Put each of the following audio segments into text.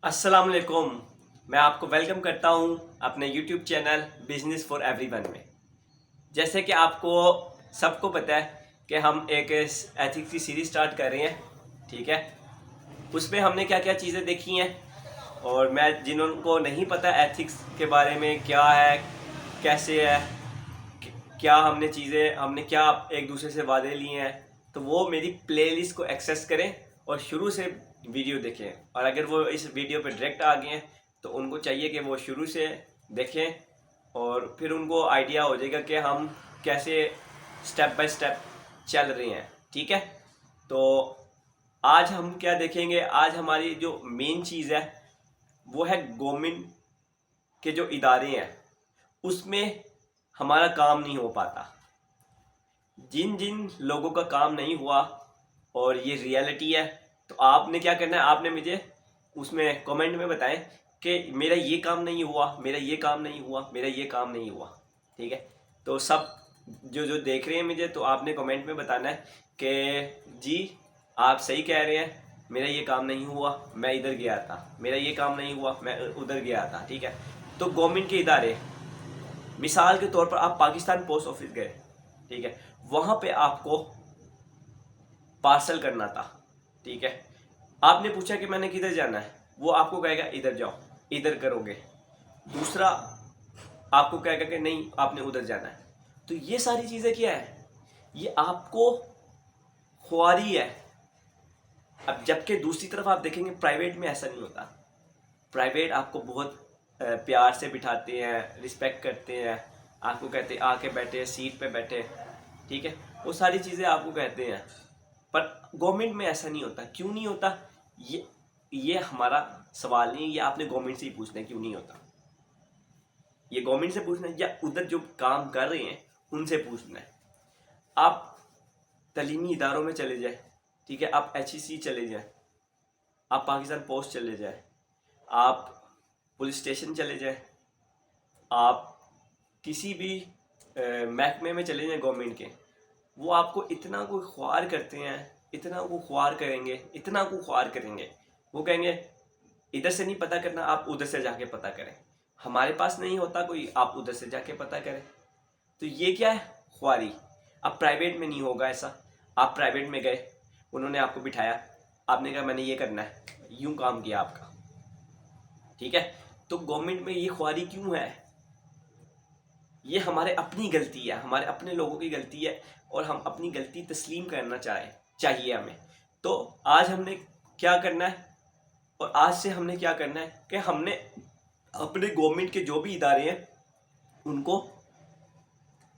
अस्सलाम वालेकुम। मैं आपको वेलकम करता हूं अपने YouTube channel business for everyone में। जैसे कि आपको सबको पता है कि हम एक एथिक्स की सीरीज स्टार्ट कर रहे हैं, ठीक है। उसमें हमने क्या क्या चीज़ें देखी हैं, और मैं जिनको नहीं पता एथिक्स के बारे में क्या है, कैसे है, क्या हमने क्या एक दूसरे से वादे लिए हैं, तो वो मेरी प्लेलिस्ट को एक्सेस करें और शुरू से वीडियो देखें। और अगर वो इस वीडियो पे डायरेक्ट आ गए हैं तो उनको चाहिए कि वो शुरू से देखें, और फिर उनको आइडिया हो जाएगा कि हम कैसे स्टेप बाय स्टेप चल रहे हैं, ठीक है। तो आज हम क्या देखेंगे, आज हमारी जो मेन चीज़ है वो है गवर्नमेंट के जो इदारे हैं उसमें हमारा काम नहीं हो पाता। जिन जिन लोगों का काम नहीं हुआ और ये रियलिटी है, तो आपने क्या करना है, आपने मुझे उसमें कमेंट में बताएं कि मेरा ये काम नहीं हुआ, मेरा ये काम नहीं हुआ, मेरा ये काम नहीं हुआ, ठीक है। तो सब जो जो देख रहे हैं मुझे, तो आपने कमेंट में बताना है कि जी आप सही कह रहे हैं, मेरा ये काम नहीं हुआ, मैं इधर गया था, मेरा ये काम नहीं हुआ, मैं उधर गया था, ठीक है। तो गवर्नमेंट के इदारे, मिसाल के तौर पर आप पाकिस्तान पोस्ट ऑफिस गए, ठीक है, वहां पे आपको पार्सल करना था, ठीक है। आपने पूछा कि मैंने किधर जाना है, वो आपको कहेगा इधर जाओ, इधर करोगे। दूसरा आपको कहेगा कि नहीं आपने उधर जाना है। तो ये सारी चीज़ें क्या है, ये आपको ख्वारी है। अब जबकि दूसरी तरफ आप देखेंगे प्राइवेट में ऐसा नहीं होता। प्राइवेट आपको बहुत प्यार से बिठाते हैं, रिस्पेक्ट करते हैं, आपको कहते हैं आके बैठे, सीट पे बैठे, ठीक है, वो सारी चीज़ें आपको कहते हैं। पर गवर्नमेंट में ऐसा नहीं होता। क्यों नहीं होता, ये हमारा सवाल नहीं है, ये आपने गवर्नमेंट से ही पूछना है क्यों नहीं होता। ये गवर्नमेंट से पूछना है या उधर जो काम कर रहे हैं उनसे पूछना है। आप तलीमी इदारों में चले जाए, ठीक है, आप HEC चले जाए, आप पाकिस्तान पोस्ट चले जाए, आप पुलिस स्टेशन चले जाए, आप किसी भी महकमे में चले जाएं गवर्नमेंट के, वो आपको इतना कोई ख्वार करते हैं, इतना को ख्वार करेंगे, इतना को ख्वार करेंगे। वो कहेंगे इधर से नहीं पता करना, आप उधर से जाके पता करें। हमारे पास नहीं होता कोई, आप उधर से जाके पता करें। तो ये क्या है, ख्वारी। अब प्राइवेट में नहीं होगा ऐसा। आप प्राइवेट में गए, उन्होंने आपको बिठाया, आपने कहा मैंने ये करना है, यूं काम किया आपका, ठीक है। तो गवर्नमेंट में ये ख्वारी क्यों है, ये हमारे अपनी गलती है, हमारे अपने लोगों की गलती है, और हम अपनी गलती तस्लीम करना चाहिए हमें। तो आज हमने क्या करना है, और आज से हमने क्या करना है कि हमने अपने गवर्नमेंट के जो भी इदारे हैं उनको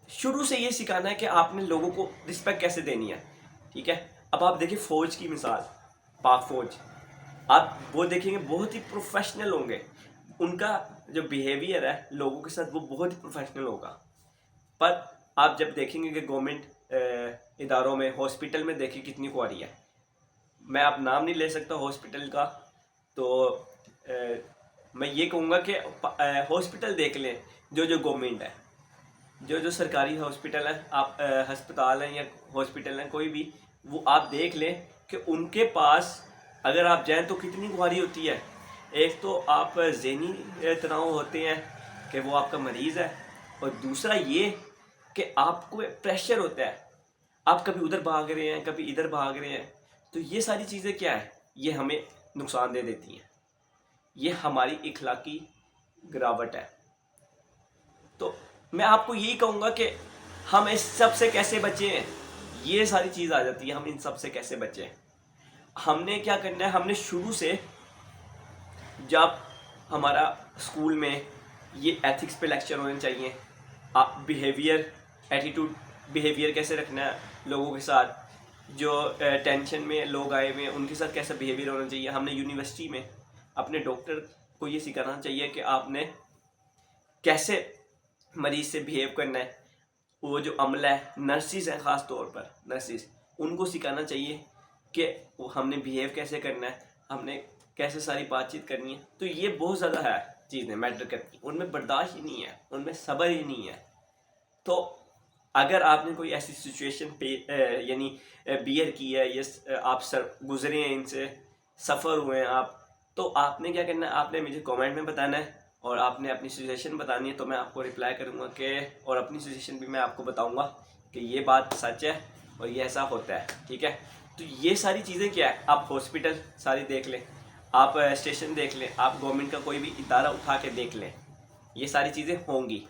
शुरू से ये सिखाना है कि आपने लोगों को रिस्पेक्ट कैसे देनी है, ठीक है। अब आप देखिए फौज की मिसाल, पाक फौज, आप वो देखेंगे बहुत ही प्रोफेशनल होंगे। उनका जो बिहेवियर है लोगों के साथ वो बहुत ही प्रोफेशनल होगा। पर आप जब देखेंगे कि गवर्नमेंट इदारों में, हॉस्पिटल में देखिए कितनी ख्वारी है। मैं अब नाम नहीं ले सकता हॉस्पिटल का, तो मैं ये कहूँगा कि हॉस्पिटल देख लें, जो जो गवर्नमेंट है, जो जो सरकारी हॉस्पिटल है, आप अस्पताल हैं या हॉस्पिटल हैं कोई भी, वो आप देख लें कि उनके पास अगर आप जाएं तो कितनी ख्वारी होती है। एक तो आप ज़हनी तनाव होते हैं कि वो आपका मरीज़ है, और दूसरा ये कि आपको प्रेशर होता है, आप कभी उधर भाग रहे हैं, कभी इधर भाग रहे हैं। तो ये सारी चीज़ें क्या है, ये हमें नुकसान दे देती हैं, ये हमारी इखलाकी गिरावट है। तो मैं आपको यही कहूँगा कि हम इस सब से कैसे बचें। ये सारी चीज़ आ जाती है, हम इन सब से कैसे बचें। हमने क्या करना है, हमने शुरू से जब हमारा स्कूल में ये एथिक्स पे लेक्चर होने चाहिए, आप बिहेवियर, एटीट्यूड, बिहेवियर कैसे रखना है लोगों के साथ, जो टेंशन में लोग आए हुए हैं उनके साथ कैसा बिहेवियर होना चाहिए। हमने यूनिवर्सिटी में अपने डॉक्टर को ये सिखाना चाहिए कि आपने कैसे मरीज से बिहेव करना है। वो जो अमला है, नर्सिस हैं, ख़ास तौर पर नर्सिस, उनको सिखाना चाहिए कि वो हमने बिहेव कैसे करना है, हमने कैसे सारी बातचीत करनी है। तो ये बहुत ज़्यादा है चीज़ें मैटर करती, उनमें बर्दाश्त ही नहीं है, उनमें सब्र ही नहीं है। तो अगर आपने कोई ऐसी सिचुएशन पे यानी बियर की है, ये आप सर गुजरे हैं, इनसे सफ़र हुए हैं आप, तो आपने क्या करना है, आपने मुझे कमेंट में बताना है और आपने अपनी सजेशन बतानी है, तो मैं आपको रिप्लाई करूँगा कि, और अपनी सजेशन भी मैं आपको बताऊँगा कि ये बात सच है और ये ऐसा होता है, ठीक है। तो ये सारी चीज़ें क्या है, आप हॉस्पिटल सारी देख लें, आप स्टेशन देख लें, आप गवर्नमेंट का कोई भी इदारा उठा के देख लें, ये सारी चीज़ें होंगी।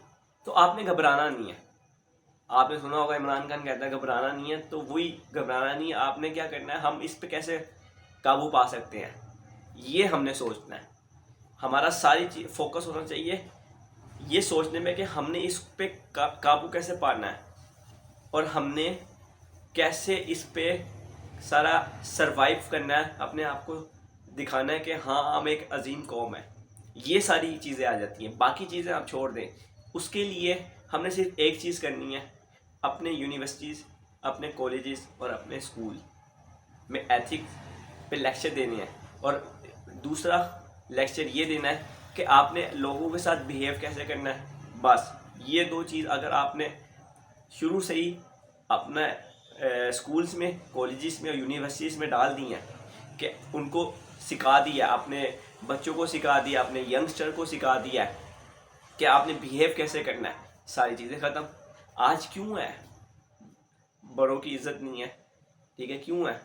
तो आपने घबराना नहीं है। आपने सुना होगा इमरान खान कहता है घबराना नहीं है, तो वही घबराना नहीं है। आपने क्या करना है, हम इस पे कैसे काबू पा सकते हैं, ये हमने सोचना है। हमारा सारी चीज फोकस होना चाहिए ये सोचने में कि हमने इस पे काबू कैसे पाना है और हमने कैसे इस पे सारा सरवाइव करना है, अपने आप को दिखाना है कि हाँ हम एक अजीम कौम है। ये सारी चीज़ें आ जाती हैं, बाकी चीज़ें आप छोड़ दें। उसके लिए हमने सिर्फ एक चीज़ करनी है, अपने यूनिवर्सिटीज़, अपने कॉलेजेस और अपने स्कूल में एथिक्स पे लेक्चर देने हैं। और दूसरा लेक्चर ये देना है कि आपने लोगों के साथ बिहेव कैसे करना है। बस ये दो चीज़ अगर आपने शुरू से ही अपना स्कूल्स में, कॉलेजेस में और यूनिवर्सिटीज़ में डाल दी हैं कि उनको सिखा दिया, अपने बच्चों को सिखा दिया, अपने यंगस्टर को सिखा दिया है कि आपने बिहेव कैसे करना है, सारी चीज़ें ख़त्म। आज क्यों है बड़ों की इज्जत नहीं है, ठीक है, क्यों है?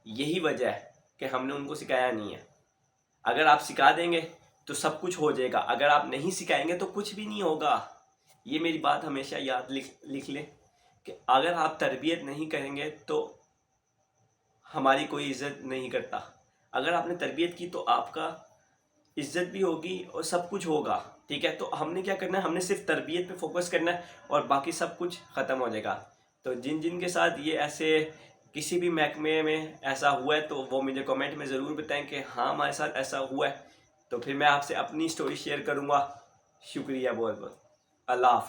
यही वजह है कि हमने उनको सिखाया नहीं है। अगर आप सिखा देंगे तो सब कुछ हो जाएगा, अगर आप नहीं सिखाएंगे तो कुछ भी नहीं होगा। ये मेरी बात हमेशा याद लिख लें कि अगर आप तरबियत नहीं करेंगे तो हमारी कोई इज्जत नहीं करता। अगर आपने तरबियत की तो आपका इज्जत भी होगी और सब कुछ होगा, ठीक है। तो हमने क्या करना है, हमने सिर्फ तरबियत पे फोकस करना है और बाकी सब कुछ ख़त्म हो जाएगा। तो जिन जिन के साथ ये ऐसे किसी भी महकमे में ऐसा हुआ है तो वो मुझे कमेंट में ज़रूर बताएं कि हाँ हमारे साथ ऐसा हुआ है, तो फिर मैं आपसे अपनी स्टोरी शेयर करूँगा। शुक्रिया बहुत बहुत। अल्लाह हाफ़िज़।